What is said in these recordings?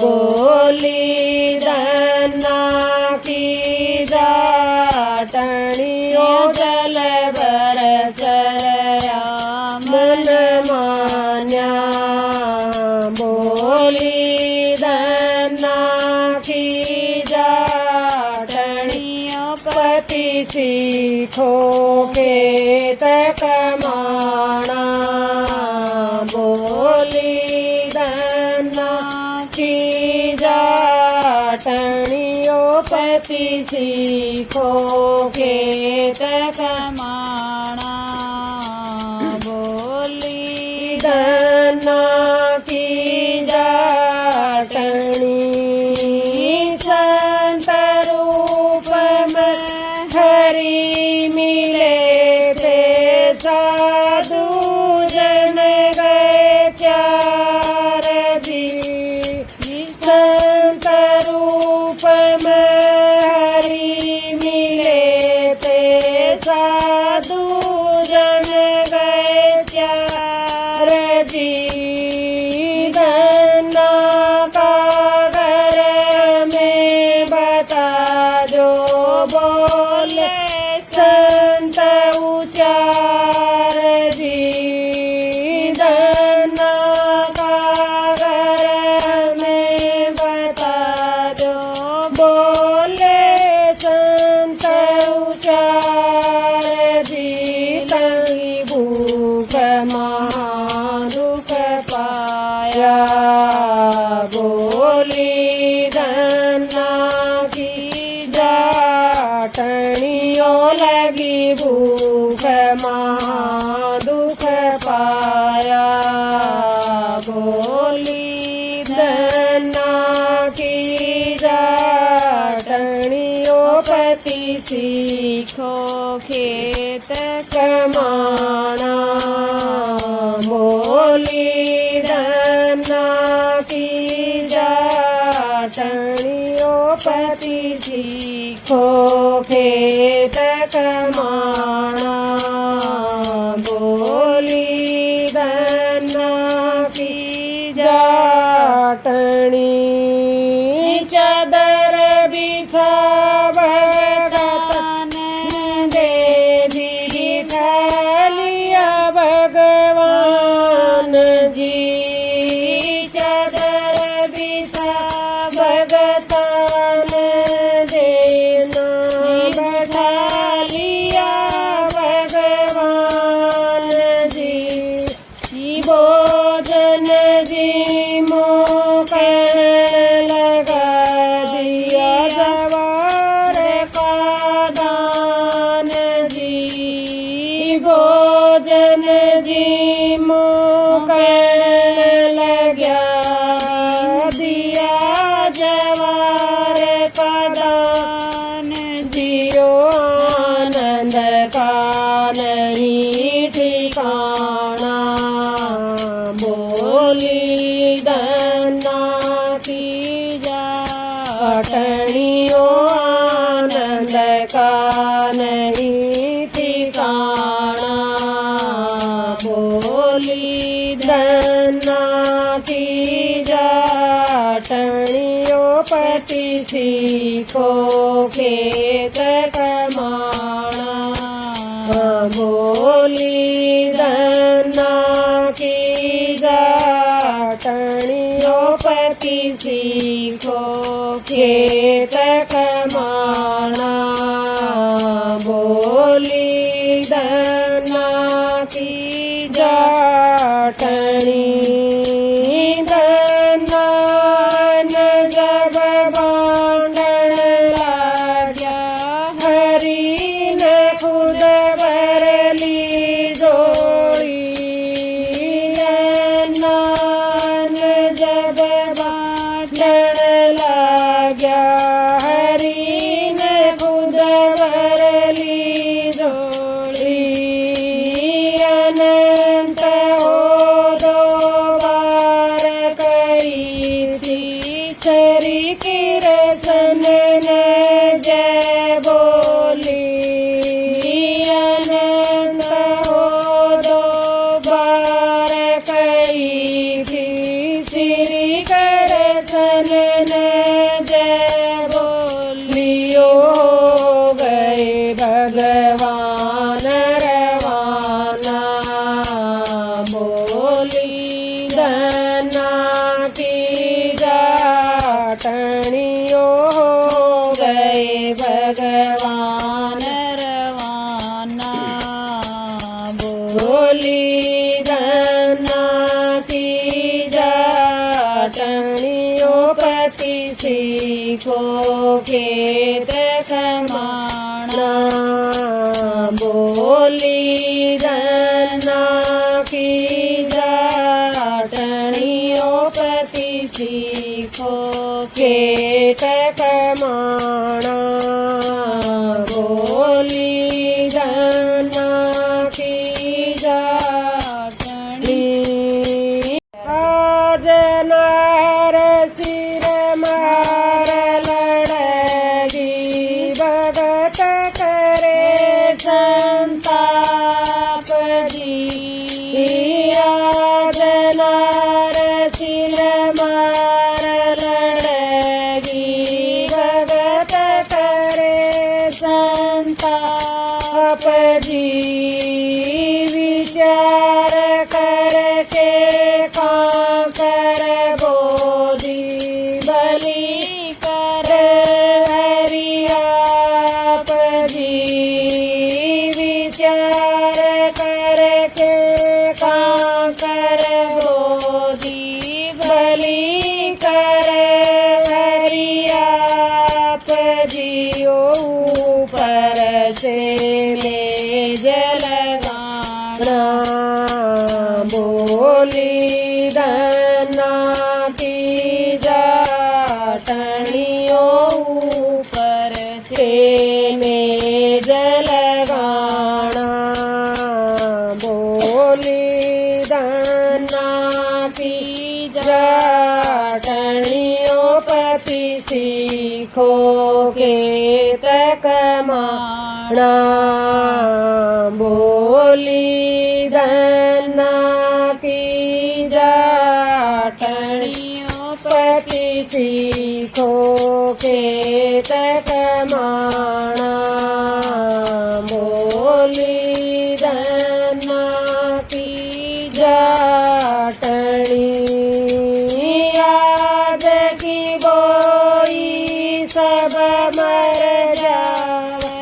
बोली धन्ना की जाटनियो जल बरसया मन मान्या बोली धन्ना की जाटनियो पति सीखो के कमाना बोली धन्ना की जाटनियो पति सीखो के कमाना बोली धन्ना की जाटनी संत रूप में हरि मिले थे साधु जन गए चार दी संत रूप में हरि मिले थे साधु जन गए चार दी धन्ना का घर में बता जो बोले संत उचार दी धन्ना का घर में बता जो बोले संत उचार दी तंगी भूख दुख पाया बोली धन्ना की जाटनियो लगी भूख दुख पाया बोली धन्ना की जाटनियो पति सीखो खेत कमाना बोली धन्ना की जाटनियो पति सीखो खेत कमाना बोली धन्ना की जाटनी चादर बिछावन दे दी लिया भगवान जी चादर बिछा भगतान देना बैठा लिया भगवान जी भोजन जी मोकन लगा दिया जवार का दान जी भोजन जी मोकन लगा दिया जवार का दान जियो आनंद का नहीं ठिकाना बोली धन्ना की जाटनियो आनंद का नहीं ठिकाना बोली धन्ना की जाटनियो पति सीखो खेत कमाना बोली धन्ना की जाटनियो पति सीखो खेत कमाना बोली धन्ना की जाटनी धन्ना जब बांधन लाग्या हरि ने खुद भरली जोड़ी नान जब बांधन लाग्या हरि ने खुद भरली जोड़ी अनंत हो दो बार करी थी सरी की रसन जय बोली अनंत हो दो बार करी थी श्री कर ने जय बोलियो गए भगवान रवाना। बोली धना की जाटनियो गए भगवान रवाना। बोली धना की जाटनियो पति सीखो खेत कमाना। बोली धना की जाटनियो पति सीखो खेत कमाना। बोली धना की जाटनी आज नार सिर मार लड़गी भगत करे संताप जी। आज नार सिर मार लड़गी भगत करे संताप जी। विचार करके कांकर बोधी बलि कर हरियाप जी। विचार करके कांकर बोधी बलि कर हरियाप जी। ऊपर से ले जलगाना। बोली धना की जाटनियो ऊपर से में जलगाना। बोली धना की जाटनियो पति सीखो खेत कमाना। बोली धना की जाटनियो पति सीखो खेत कमाना। बोली धना की जाटनी आज की बोई सब मर जावे।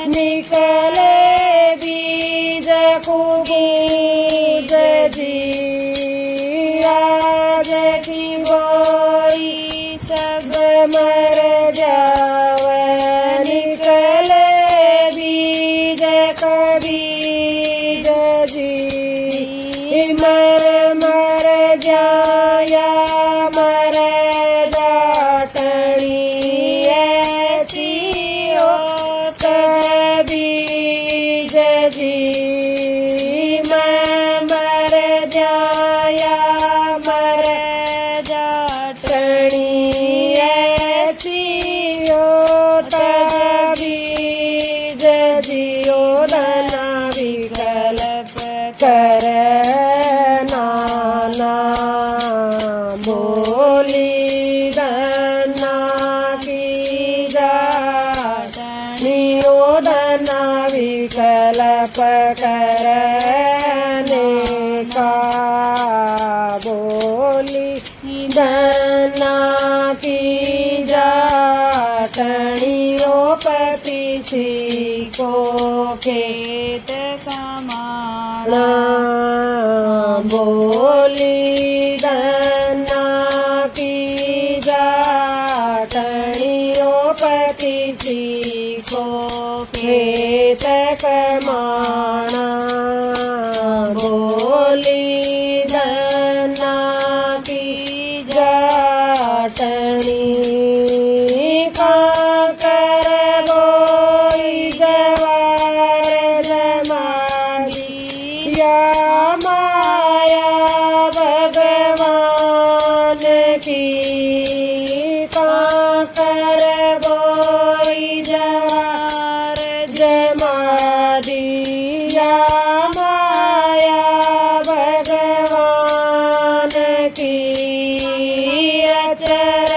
निकले बीज कुबूज जी। आज की बोई सब मर जावे। निकले बीज कबीज जी। मर मर जाया मर जाटनी ऐसी होत बीज जी। मर जाया मर जाटनी ऐसी होत बीज जी। ओ धना विकल्प कर नाना। बोली धना की जाटनियो धना विकल्प करने का। बोली धना की जाटनियो पति सीखो खेत कमाना। बोली धना की जाटनियो पति सीखो खेत कमाना। बोली धना की जाटनी कांकर बोई जवार जमाली। या माया भगवान की कांकर बोई जवार जमा दिया। माया भगवान की अचर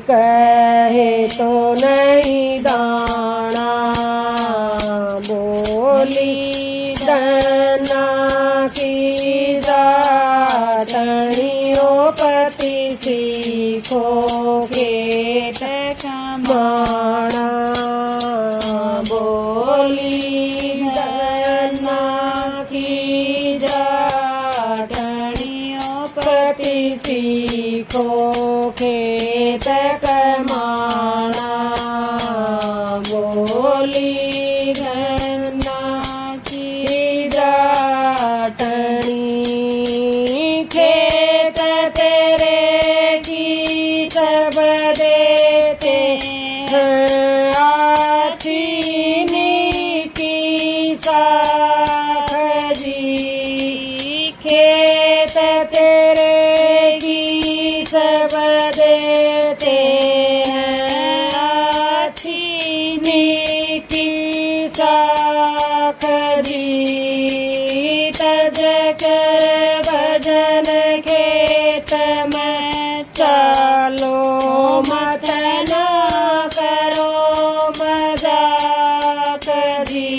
कहे तो नहीं दाना, बोली धना की जाटनियों पति सीखो खेत कमाना, बोली धना की जाटनियों पति सीखो खेत कमाना, बोली धना की जाटनी खेत तेरे की सब देते हैं, आचीनी की साख जी, खेत तेरे की सब देते हैं, आचीनी की साख जी, तज कर भजन खेत में चालो, मत ना करो मजाक जी,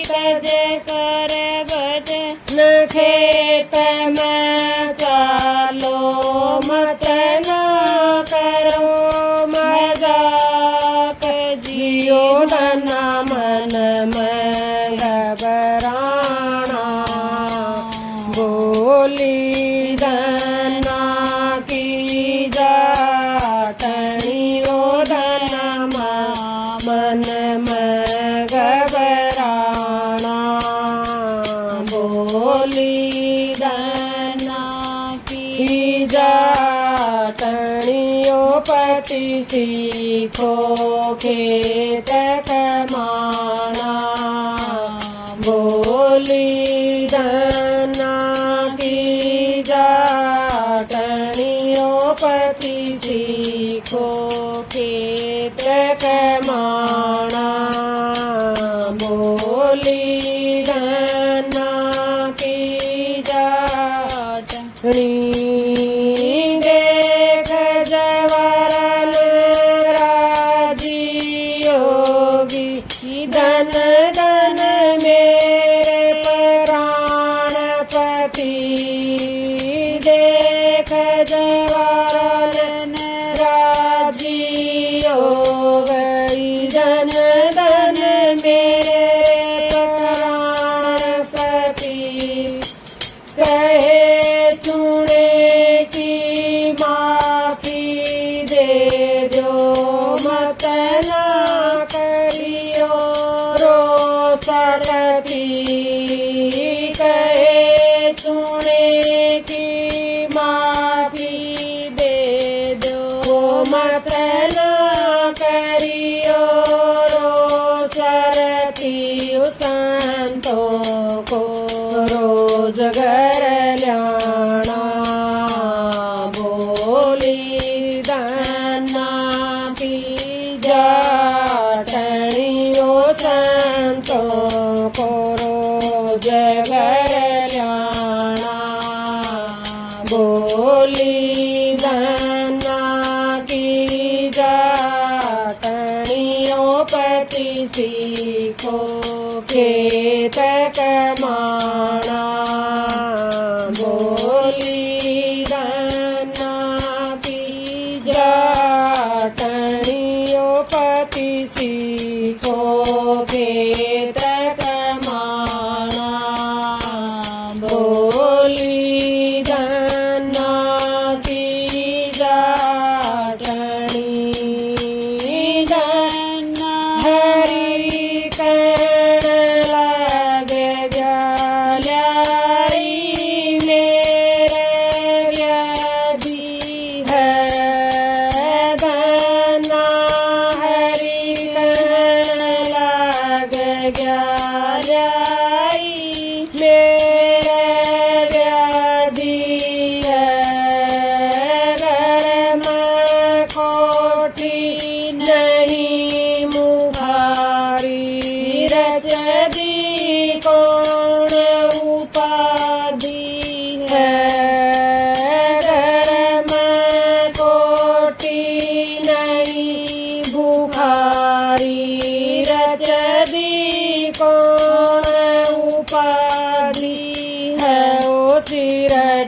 तज कर भजन खेत में चालो, मत ना करो मजाक जियो धना मन में घबराना, बोली धना की जाटनियों धना मन में घबराना, बोली धना की जाटनियों पति सीखो खेत कमाना, बोली धना की जाटनियों पति सीखो खेत कमाना, बोली धना की जाटनी देख जवारन राजी योगी, धन धन मेरे प्राणपति, देख जवारन राजी योगी, धन धन मेरे प्राणपति, कहे सुने की माफी दे दो, मत ना करियो रो सरती, कहे सुने की माफी दे दो, मत ना करियो रो सरती, संतों को रोज घर ल्याना, बोली धना की जाटनियों संतों को रोज घर ल्याना, बोली धना की जाटनियों पति सीखो खेत कमाना, बोली धना की जाटनियों पति सीखो खेत कमाना, बोली धना की जाटनी धना हरि कण लग जाल्या,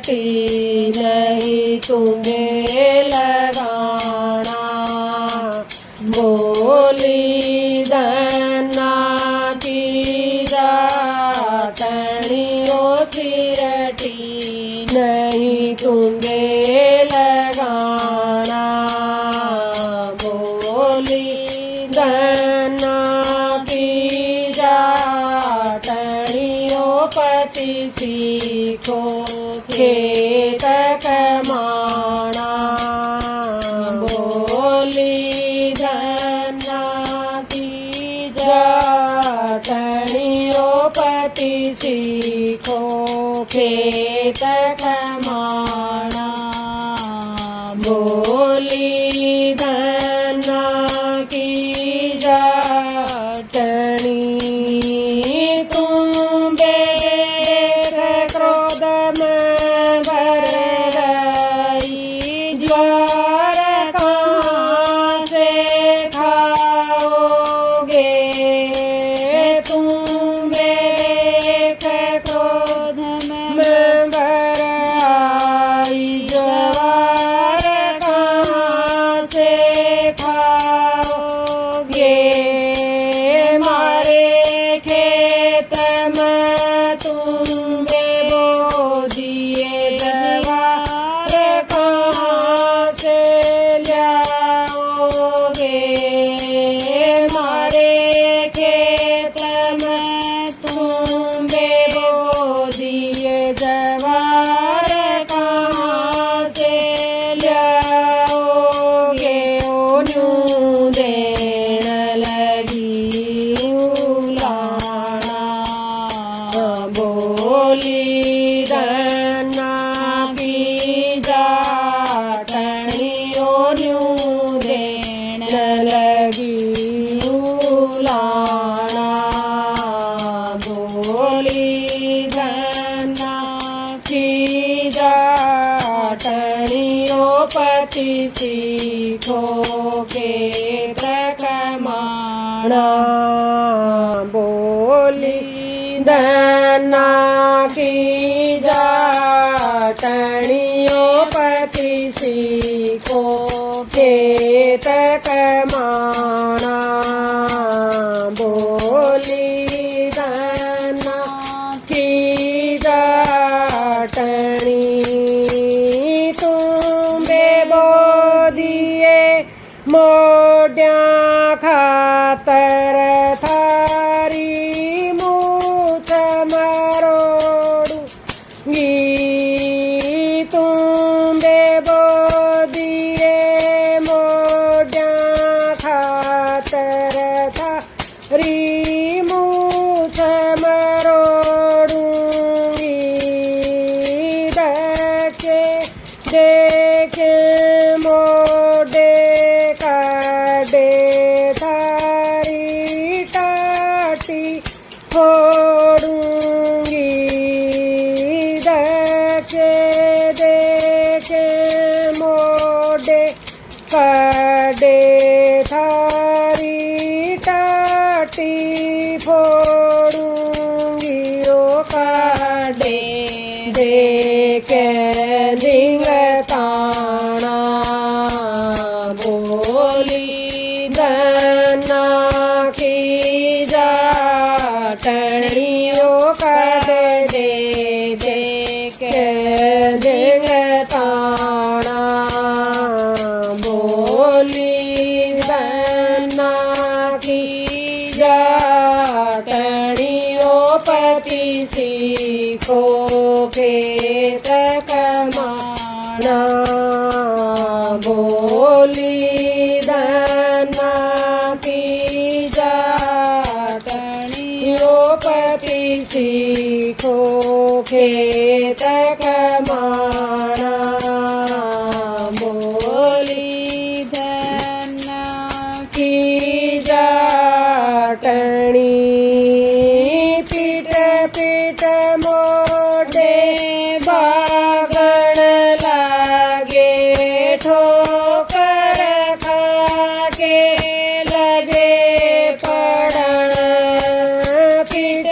नहीं तुम्हे लगाना। बोली धन्ना की जाटनी ओ सिरटी नहीं तुम्हे लगाना। बोली धन्ना की जाटनी ओ पति सीखो खेत कमाना। बोली धन्ना की जाटनी ओ पति सीखो खेत कमाना। बोली धन्ना की जाटनी तुम बेख क्रोध में भर गई ज्वार कहाँ से खाओगे। तुम बेख क्रोध में भर आई ज्वार कहाँ से खाओगे। मारे खेत में तुमने बो दिए ज्वार कहाँ से लाओगे। मारे खेत में तुमने बो दिए ज्वार कहाँ से लाओगे। ओ न्यू देण लगी उलाना। बोली धन्ना की जाटनी ओ न्यू देण लगी उलाना। बोली धन्ना की जाटनी ओ पति सीखो खेत कमाना। बोली धन्ना की जाटनी ओ पति सीखो खेत कमाना। बोली धन्ना की जाटनी तुम बेबो दिए मोड्या खातर थारी मूछ मरोड़ूंगी। तुम बेबो दिए मोड्या खातर थारी मूछ मरोड़ूंगी। देखे देखे मोडे काडे थारी टाटी फोड़ूंगी। देखे देखे मोडे काडे थारी टाटी फोड़ूंगी। ओ काडे देखे दिंगताना। बोली धन्ना की जाटनी ओ काडे दे देखे दिंगताना। बोली धन्ना की जाटनी ओ पति सीखो खेत कमाना। बोली धन्ना की जाटनी ओ पति सीखो खेत कमाना। बोली धन्ना की जाटनी पीट पीट मोडे बागण लागे ठोकर खाके लगे पड़न। पीट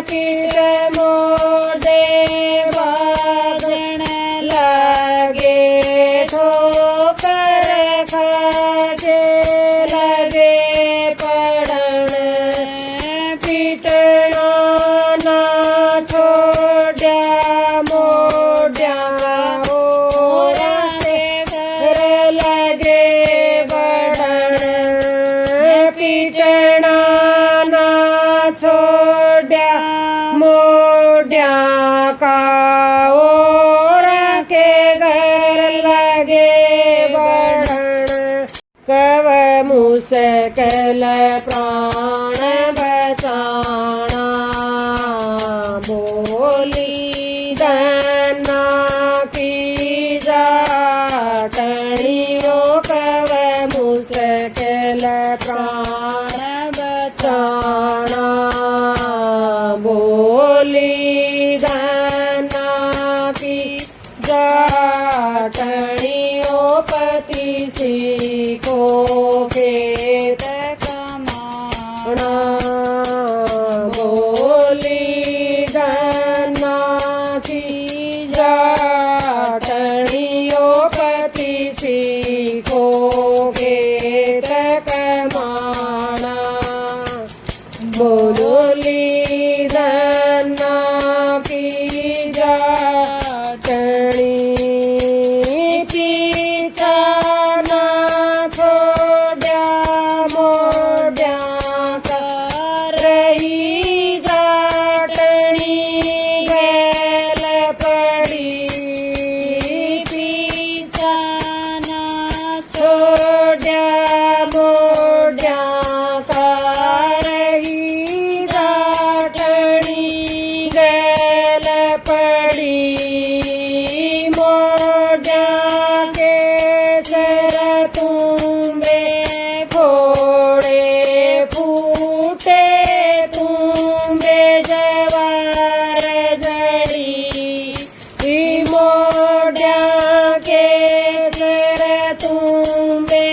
पीट मोडे बागण खेल प्राण बचाना। बोली धन्ना की जाटनियों कव मुश्किल प्राण बचाना। बोली धन्ना की जाटनियों पति सीखो खेत कमाना। बोली धन्ना की जाटनियों पति सीखो खेत कमाना। बोली धन्ना की जाटनी पीछा ना छोड़ा मोड़ा कर रही जाटनी गैल पड़ी। पीछा ना छोड़ा मोड़ा कर रही जाटनी गैल पड़ी। मोड़ा के सर तुम्बे फोड़े फूटे तुम्बे जवार जड़ी। मोड़ा के सर तुम्बे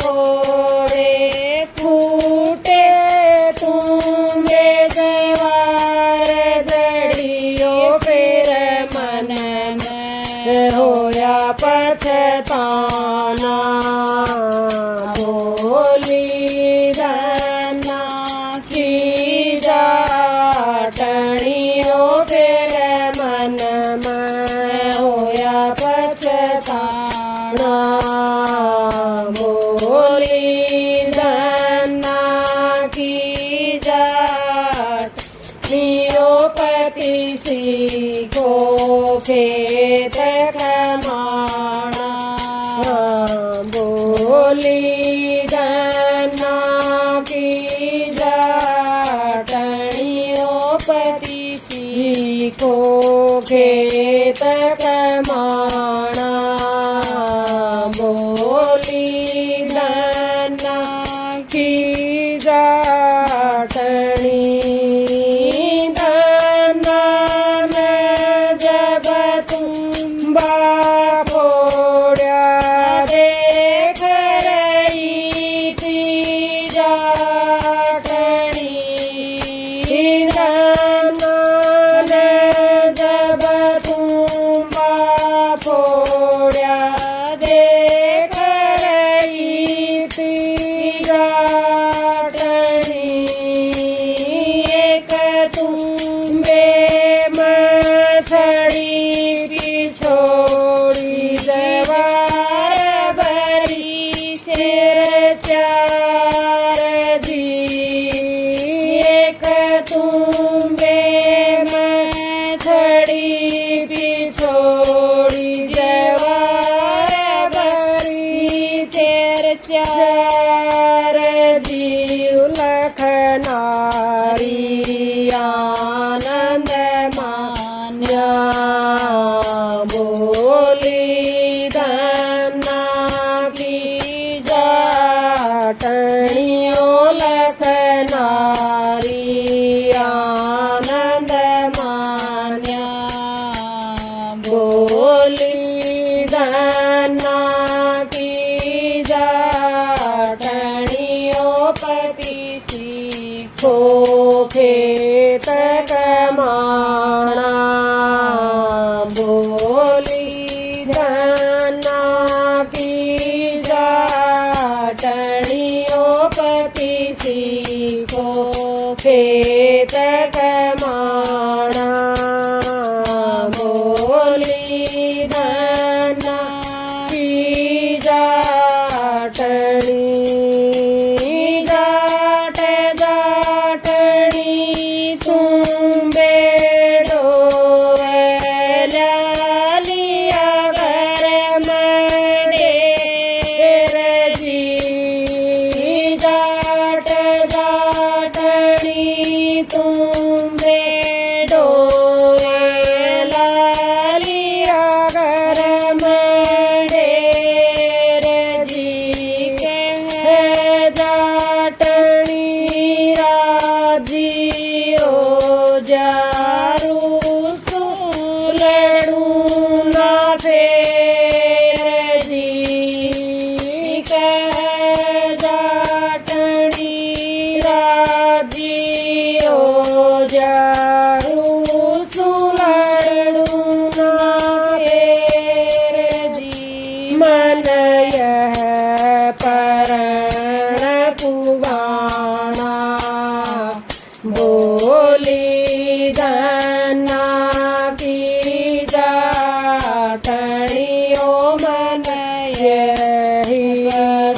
फोड़े फूटे तुम्बे जवार जड़ियो। फिर मन में होया पछताना। बोली धन्ना की जाटनियों फिर मन में होया पछताना। बोली धन्ना की जाटनियों पति सीखो खेत कमाना। बोली धन्ना की जाटनियों पति सीखो खेत कमाना। बोली धन्ना की जाटनी धन्ना में जब तुम बापोड़ा देख रही थी जाटनी। धन्ना में जब तुम बापोड़ा देख रही थी जाटनी। एक तुम्बे मछड़ी पिछोड़ी जवार भरी सिर चार जी। एक तुम्बे मछड़ी पिछोड़ी जवार भरी सिर चार जी। लखनारी आनंद मान्या। बोली धन्ना की जाटनियों लखनारी आनंद मान्या। बोली धन्ना की जाटनियों पति सीखो खेत कमाना। बोली धन्ना की जाटनियों पति सीखो खेत कमाना। बोली धन्ना की जाटनी जियो जारू सुलड़ू ना फेर जी कह जाटणी राजियो जारू सुलड़ू ना फेर जी मन यह परण कुवाणा बोली धना की जाटणियो मन यही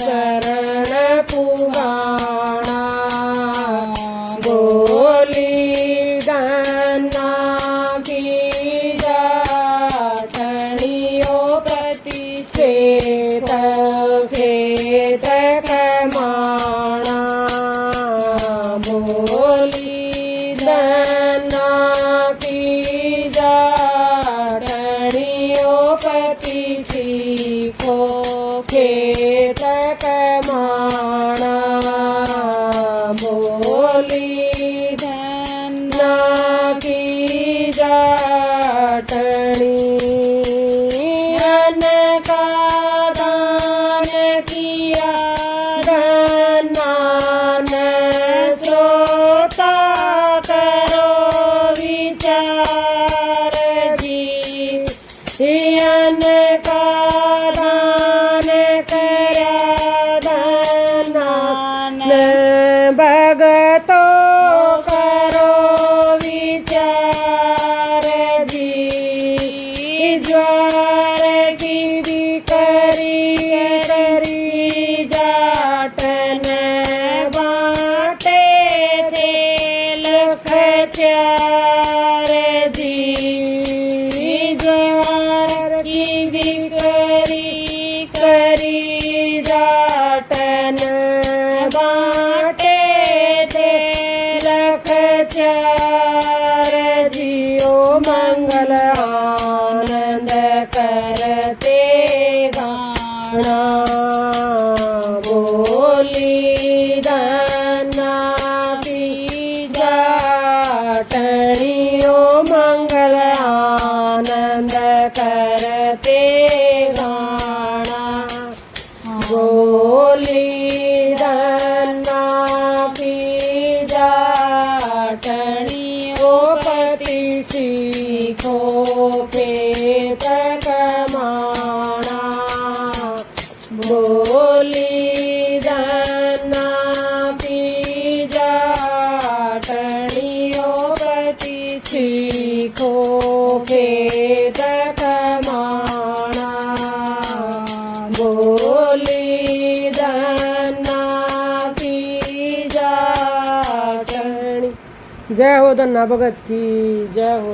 चरण पुराणा बोली धना की जाटणियो प्रतिषेध खेत कमाणा बोली धना की जाटणियो प्रतिषिको खेत कमाणा बोली धना की जाटणी अन्न का दान किया धनान श्रोता करो विचार जी अन्न का दान करया धनान भगतो करो विचार जी ज्वार की भी करी जाटन बाटे थे लख चार जी ज्वार की भी करी जाटन बाटे थे लख चार जियो मंगल आनंद करते गाना बोली धना की जाटणियो मंगल आनंद करते गाना बोली धना की जाटणियो प्रतिषिको खेत कमाणा बोली धना की जाटणियो प्रतिषिको खेत कमाणा बोली धना की जाटणी। जय हो धन्ना भगत की जय हो।